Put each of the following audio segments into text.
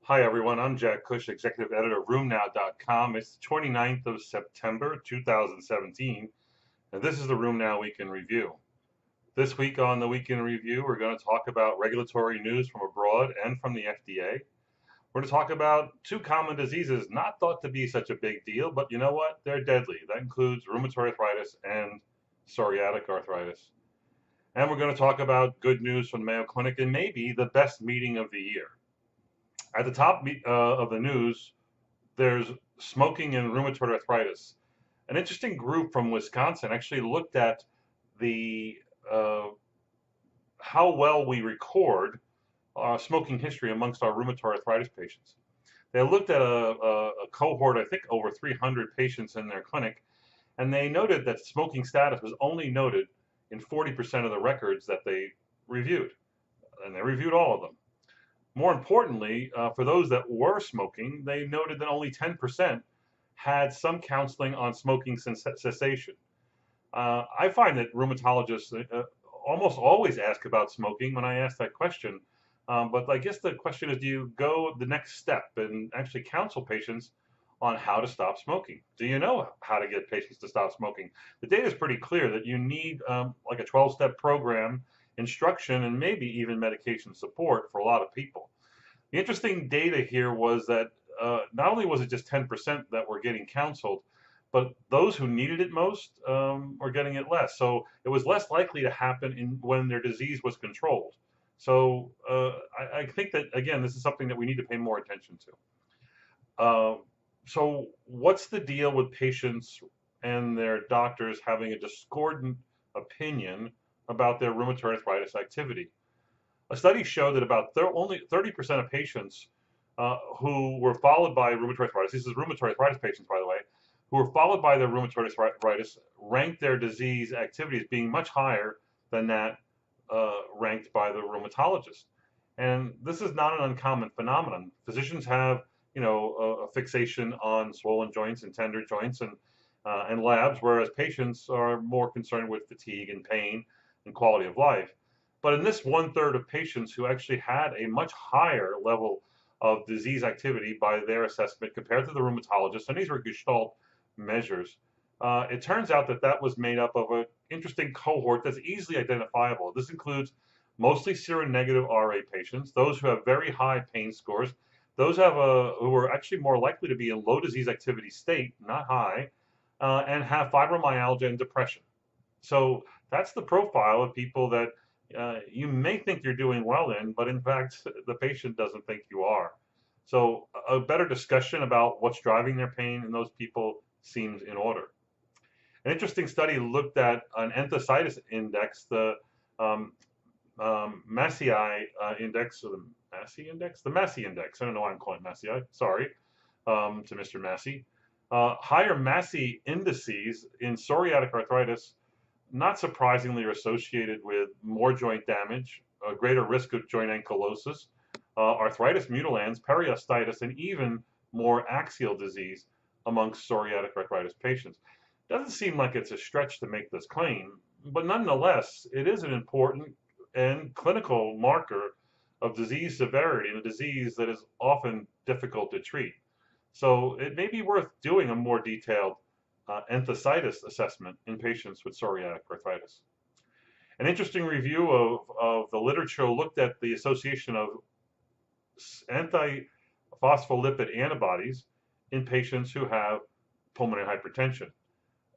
Hi everyone, I'm Jack Cush, Executive Editor of RheumNow.com. It's the 29th of September 2017, and this is the RheumNow Week in Review. This week on the Week in Review, we're going to talk about regulatory news from abroad and from the FDA. We're going to talk about two common diseases not thought to be such a big deal, but you know what? They're deadly. That includes rheumatoid arthritis and psoriatic arthritis. And we're going to talk about good news from the Mayo Clinic and maybe the best meeting of the year. At the top of the news, there's smoking and rheumatoid arthritis. An interesting group from Wisconsin actually looked at the uh, how well we record smoking history amongst our rheumatoid arthritis patients. They looked at a cohort, I think over 300 patients in their clinic, and they noted that smoking status was only noted in 40% of the records that they reviewed, and they reviewed all of them. More importantly, for those that were smoking, they noted that only 10% had some counseling on smoking cessation. I find that rheumatologists almost always ask about smoking when I ask that question. But I guess the question is, do you go the next step and actually counsel patients on how to stop smoking? Do you know how to get patients to stop smoking? The data is pretty clear that you need like a 12-step program, instruction, and maybe even medication support for a lot of people. The interesting data here was that not only was it just 10% that were getting counseled, but those who needed it most were getting it less. So it was less likely to happen when their disease was controlled. So I think that, again, this is something that we need to pay more attention to. So what's the deal with patients and their doctors having a discordant opinion about their rheumatoid arthritis activity? A study showed that about only 30% of patients who were followed by rheumatoid arthritis, this is rheumatoid arthritis patients, by the way, who were followed by their rheumatoid arthritis, ranked their disease activity as being much higher than that ranked by the rheumatologist. And this is not an uncommon phenomenon. Physicians have, a fixation on swollen joints and tender joints and labs, whereas patients are more concerned with fatigue and pain and quality of life. But in this 1/3 of patients who actually had a much higher level of disease activity by their assessment compared to the rheumatologist, and these were Gestalt measures, it turns out that that was made up of an interesting cohort that's easily identifiable. This includes mostly seronegative RA patients, those who have very high pain scores, those who are actually more likely to be in low disease activity state, not high, and have fibromyalgia and depression. So that's the profile of people that you may think you're doing well in, but in fact, the patient doesn't think you are. So a better discussion about what's driving their pain in those people seems in order. An interesting study looked at an enthesitis index, the Massey index, or the Massey index? The Massey index. I don't know why I'm calling it Massey. Sorry to Mr. Massey. Higher Massey indices in psoriatic arthritis, not surprisingly, are associated with more joint damage, a greater risk of joint ankylosis, arthritis mutilans, periostitis, and even more axial disease amongst psoriatic arthritis patients. Doesn't seem like it's a stretch to make this claim, but nonetheless, it is an important and clinical marker of disease severity in a disease that is often difficult to treat. So it may be worth doing a more detailed enthesitis assessment in patients with psoriatic arthritis. An interesting review of the literature looked at the association of antiphospholipid antibodies in patients who have pulmonary hypertension.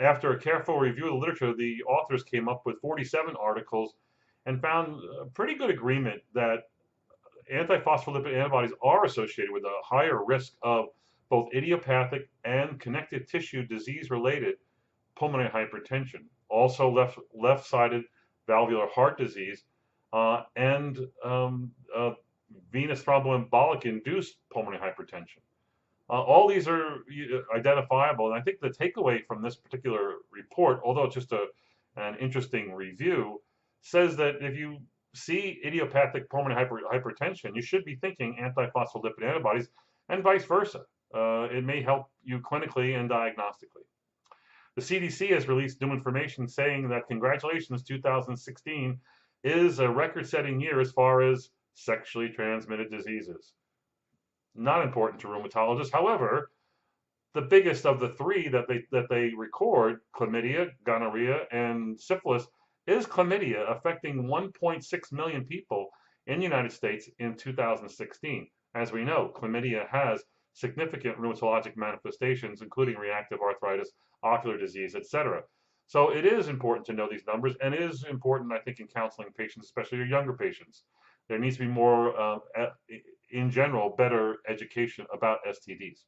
After a careful review of the literature, the authors came up with 47 articles and found a pretty good agreement that antiphospholipid antibodies are associated with a higher risk of both idiopathic and connective tissue disease-related pulmonary hypertension, also left-sided valvular heart disease, and venous thromboembolic induced pulmonary hypertension. All these are identifiable, and I think the takeaway from this particular report, although it's just an interesting review, says that if you see idiopathic pulmonary hypertension, you should be thinking antiphospholipid antibodies, and vice versa. It may help you clinically and diagnostically. The CDC has released new information saying that congratulations, 2016 is a record-setting year as far as sexually transmitted diseases. not important to rheumatologists. However, the biggest of the three that they record, chlamydia, gonorrhea, and syphilis, is chlamydia, affecting 1.6 million people in the United States in 2016. As we know, chlamydia has significant rheumatologic manifestations, including reactive arthritis, ocular disease, etc. So it is important to know these numbers, and it is important, I think, in counseling patients, especially your younger patients. There needs to be more, in general, better education about STDs.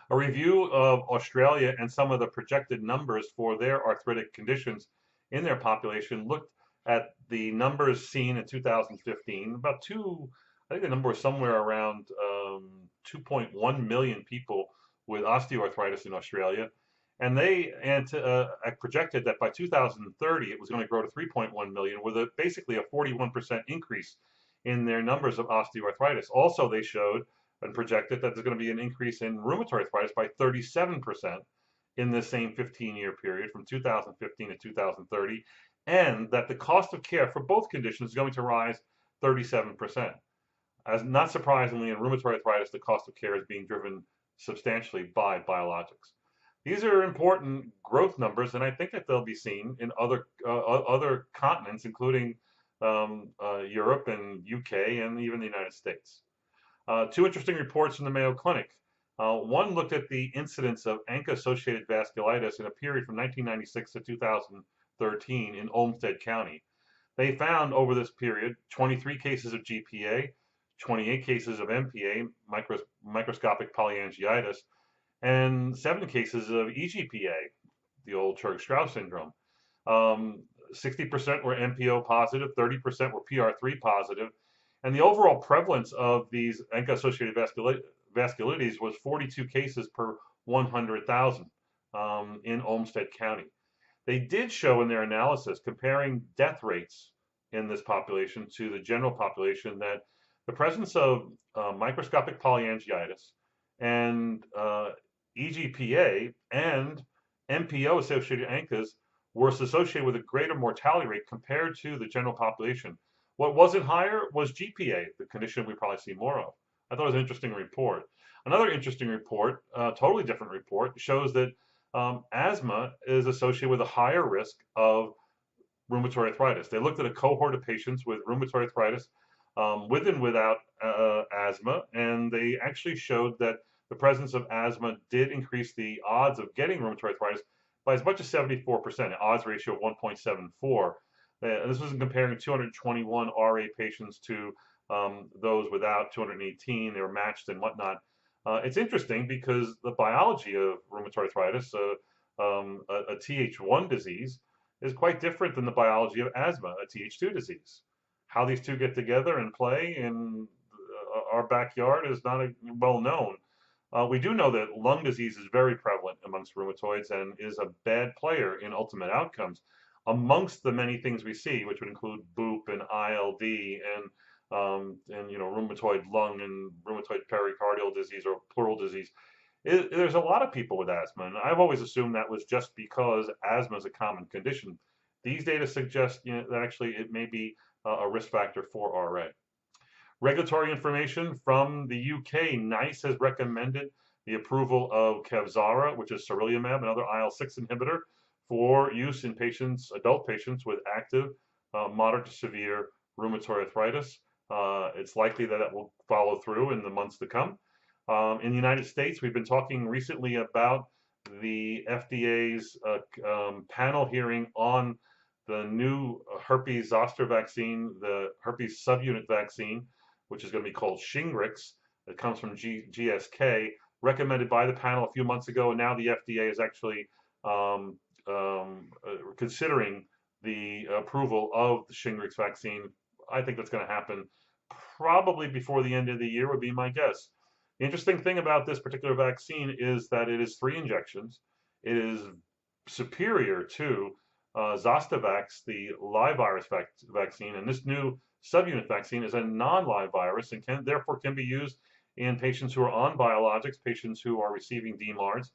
A review of Australia and some of the projected numbers for their arthritic conditions in their population looked at the numbers seen in 2015. I think the number was somewhere around 2.1 million people with osteoarthritis in Australia. And they projected that by 2030 it was going to grow to 3.1 million, with basically a 41% increase in their numbers of osteoarthritis. Also, they showed and projected that there's going to be an increase in rheumatoid arthritis by 37% in the same 15-year period from 2015 to 2030, and that the cost of care for both conditions is going to rise 37%. As not surprisingly, in rheumatoid arthritis, the cost of care is being driven substantially by biologics. These are important growth numbers, and I think that they'll be seen in other continents, including Europe and UK and even the United States. Two interesting reports from the Mayo Clinic. One looked at the incidence of ANCA-associated vasculitis in a period from 1996 to 2013 in Olmsted County. They found over this period 23 cases of GPA, 28 cases of MPA, microscopic polyangiitis, and 7 cases of EGPA, the old Churg-Strauss syndrome. 60% were MPO positive, 30% were PR3 positive, and the overall prevalence of these ANCA-associated vasculitis was 42 cases per 100,000 in Olmsted County. They did show in their analysis, comparing death rates in this population to the general population, that the presence of microscopic polyangiitis and EGPA and MPO-associated ANCAs were associated with a greater mortality rate compared to the general population. What wasn't higher was GPA, the condition we probably see more of. I thought it was an interesting report. Another interesting report, totally different report, shows that asthma is associated with a higher risk of rheumatoid arthritis. They looked at a cohort of patients with rheumatoid arthritis with and without asthma, and they actually showed that the presence of asthma did increase the odds of getting rheumatoid arthritis by as much as 74%, an odds ratio of 1.74. This was comparing 221 RA patients to those without 218. They were matched and whatnot. It's interesting because the biology of rheumatoid arthritis, a Th1 disease, is quite different than the biology of asthma, a Th2 disease. How these two get together and play in our backyard is not well known. We do know that lung disease is very prevalent amongst rheumatoids and is a bad player in ultimate outcomes. Amongst the many things we see, which would include BOOP and ILD and rheumatoid lung and rheumatoid pericardial disease or pleural disease, there's a lot of people with asthma, and I've always assumed that was just because asthma is a common condition. These data suggest that actually it may be a risk factor for RA. Regulatory information from the UK, NICE has recommended the approval of Kevzara, which is sarilumab, another IL-6 inhibitor, for use in patients, adult patients with active, moderate to severe rheumatoid arthritis. It's likely that it will follow through in the months to come. In the United States, we've been talking recently about the FDA's panel hearing on the new herpes zoster vaccine, the herpes subunit vaccine, which is going to be called Shingrix. It comes from GSK, recommended by the panel a few months ago, and now the FDA is actually considering the approval of the Shingrix vaccine. I think that's going to happen probably before the end of the year, would be my guess. The interesting thing about this particular vaccine is that it is 3 injections. It is superior to Zostavax, the live virus vaccine, and this new subunit vaccine is a non-live virus and therefore can be used in patients who are on biologics, patients who are receiving DMARDs,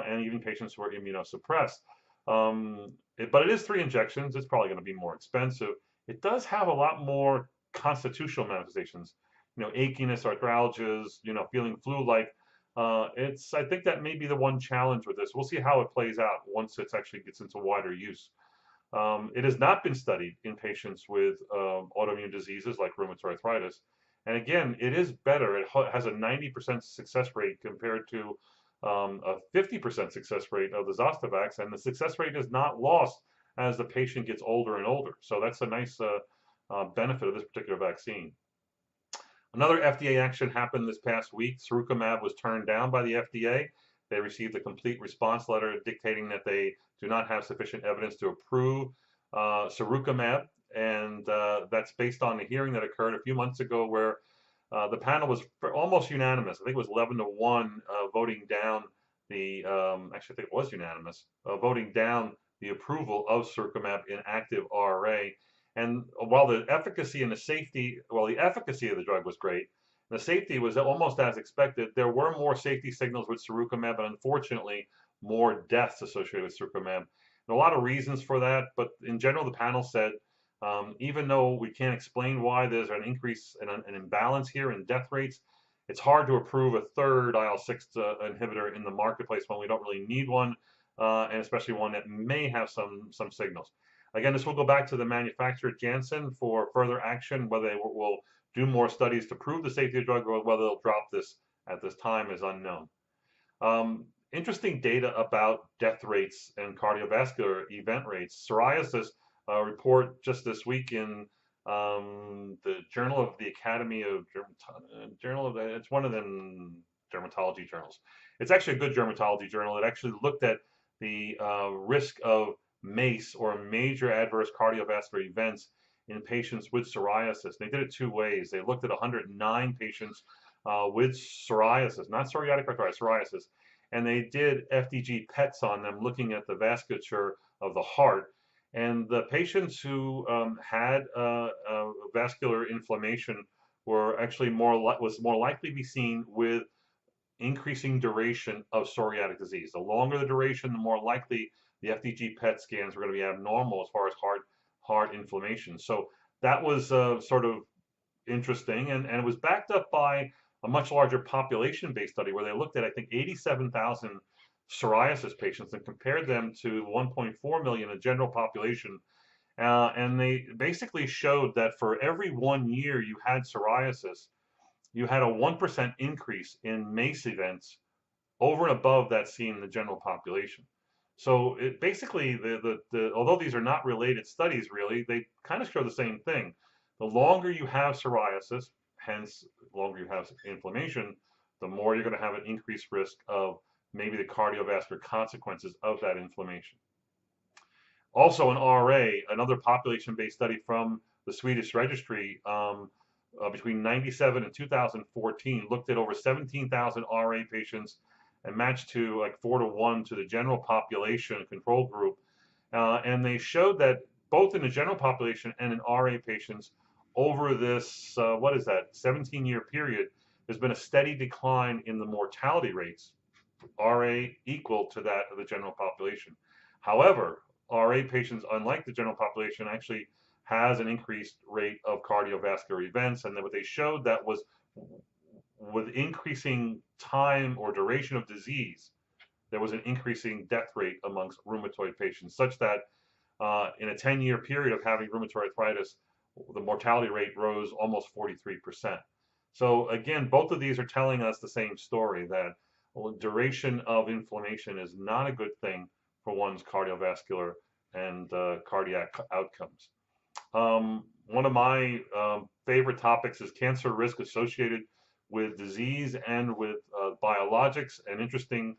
and even patients who are immunosuppressed. But it is 3 injections. It's probably going to be more expensive. It does have a lot more constitutional manifestations. achiness, arthralgias, feeling flu-like. I think that may be the one challenge with this. We'll see how it plays out once it actually gets into wider use. It has not been studied in patients with autoimmune diseases like rheumatoid arthritis. And again, it is better. It has a 90% success rate compared to a 50% success rate of the Zostavax, and the success rate is not lost as the patient gets older and older. So that's a nice benefit of this particular vaccine. Another FDA action happened this past week. Sirukumab was turned down by the FDA. They received a complete response letter dictating that they do not have sufficient evidence to approve Sirukumab, and that's based on a hearing that occurred a few months ago where the panel was almost unanimous. I think it was 11-1 voting down the, actually I think it was unanimous, voting down the approval of Sirukumab in active RA. And while the efficacy and the safety, well, the efficacy of the drug was great, the safety was almost as expected. There were more safety signals with Sirukumab, and unfortunately, more deaths associated with Sirukumab. And a lot of reasons for that, but in general, the panel said, even though we can't explain why there's an increase and an imbalance here in death rates, it's hard to approve a third IL-6 inhibitor in the marketplace when we don't really need one, and especially one that may have some signals. Again, this will go back to the manufacturer Janssen for further action. Whether they will do more studies to prove the safety of the drug or whether they'll drop this at this time is unknown. Interesting data about death rates and cardiovascular event rates. Psoriasis report just this week in the Journal of the Academy of it's one of them dermatology journals. It's actually a good dermatology journal. It actually looked at the risk of MACE, or major adverse cardiovascular events, in patients with psoriasis. They did it two ways. They looked at 109 patients with psoriasis, not psoriatic arthritis, psoriasis, and they did FDG PETs on them, looking at the vasculature of the heart. And the patients who had vascular inflammation were actually was more likely to be seen with increasing duration of psoriatic disease. The longer the duration, the more likely the FDG PET scans were going to be abnormal as far as heart inflammation. So that was sort of interesting, and it was backed up by a much larger population-based study where they looked at, I think, 87,000 psoriasis patients and compared them to 1.4 million in the general population. And they basically showed that for every 1 year you had psoriasis, you had a 1% increase in MACE events over and above that seen in the general population. So it basically, although these are not related studies really, they kind of show the same thing. The longer you have psoriasis, hence the longer you have inflammation, the more you're going to have an increased risk of maybe the cardiovascular consequences of that inflammation. Also in RA, another population-based study from the Swedish registry between 97 and 2014 looked at over 17,000 RA patients and matched to like 4-1 to the general population control group. And they showed that both in the general population and in RA patients over this, 17-year period, there's been a steady decline in the mortality rates, RA equal to that of the general population. However, RA patients, unlike the general population, actually has an increased rate of cardiovascular events. And then what they showed that was with increasing time or duration of disease, there was an increasing death rate amongst rheumatoid patients, such that in a 10-year period of having rheumatoid arthritis, the mortality rate rose almost 43%. So again, both of these are telling us the same story, that duration of inflammation is not a good thing for one's cardiovascular and cardiac outcomes. One of my favorite topics is cancer risk associated with disease and with biologics. An interesting,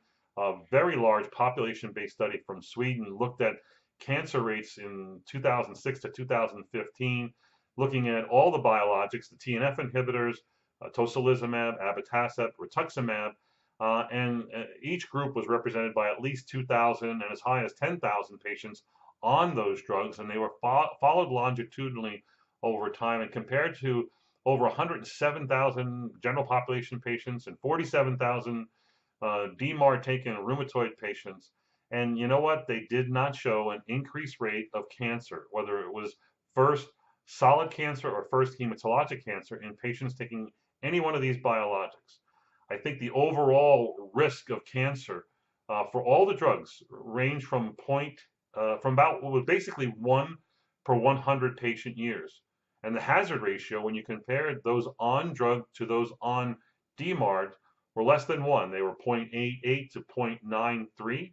very large population-based study from Sweden looked at cancer rates in 2006 to 2015, looking at all the biologics, the TNF inhibitors, tocilizumab, abatacept, rituximab, and each group was represented by at least 2,000 and as high as 10,000 patients on those drugs, and they were followed longitudinally over time and compared to over 107,000 general population patients and 47,000 DMARD taken rheumatoid patients. And you know what? They did not show an increased rate of cancer, whether it was first solid cancer or first hematologic cancer in patients taking any one of these biologics. I think the overall risk of cancer for all the drugs range from from about what was basically 1 per 100 patient years. And the hazard ratio, when you compare those on drug to those on DMARD, were less than 1. They were 0.88 to 0.93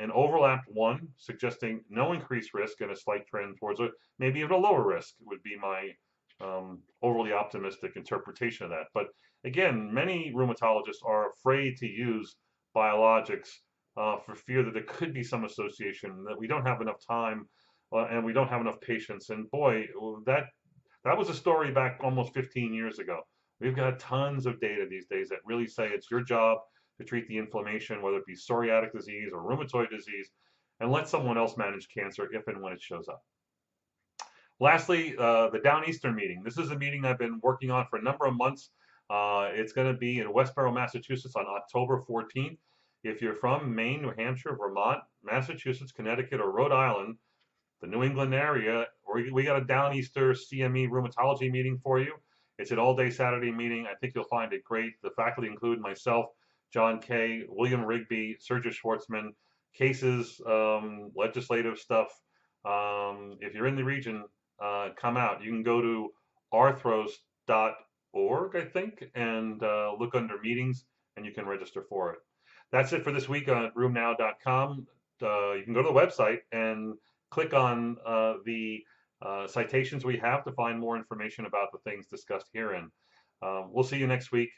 and overlapped 1, suggesting no increased risk and a slight trend towards maybe even a lower risk would be my overly optimistic interpretation of that. But again, many rheumatologists are afraid to use biologics for fear that there could be some association, that we don't have enough time and we don't have enough patients. And boy, that was a story back almost 15 years ago. We've got tons of data these days that really say it's your job to treat the inflammation, whether it be psoriatic disease or rheumatoid disease, and let someone else manage cancer if and when it shows up. Lastly, the Downeastern meeting. This is a meeting I've been working on for a number of months. It's going to be in Westborough, Massachusetts on October 14th. If you're from Maine, New Hampshire, Vermont, Massachusetts, Connecticut, or Rhode Island, the New England area, we got a Downeaster CME rheumatology meeting for you. It's an all-day Saturday meeting. I think you'll find it great. The faculty include myself, John Kay, William Rigby, Sergio Schwartzman, cases, legislative stuff. If you're in the region, come out. You can go to arthros.org, I think, and look under meetings, and you can register for it. That's it for this week on RheumNow.com. You can go to the website and click on the citations we have to find more information about the things discussed herein. We'll see you next week.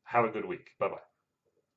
Have a good week. Bye-bye.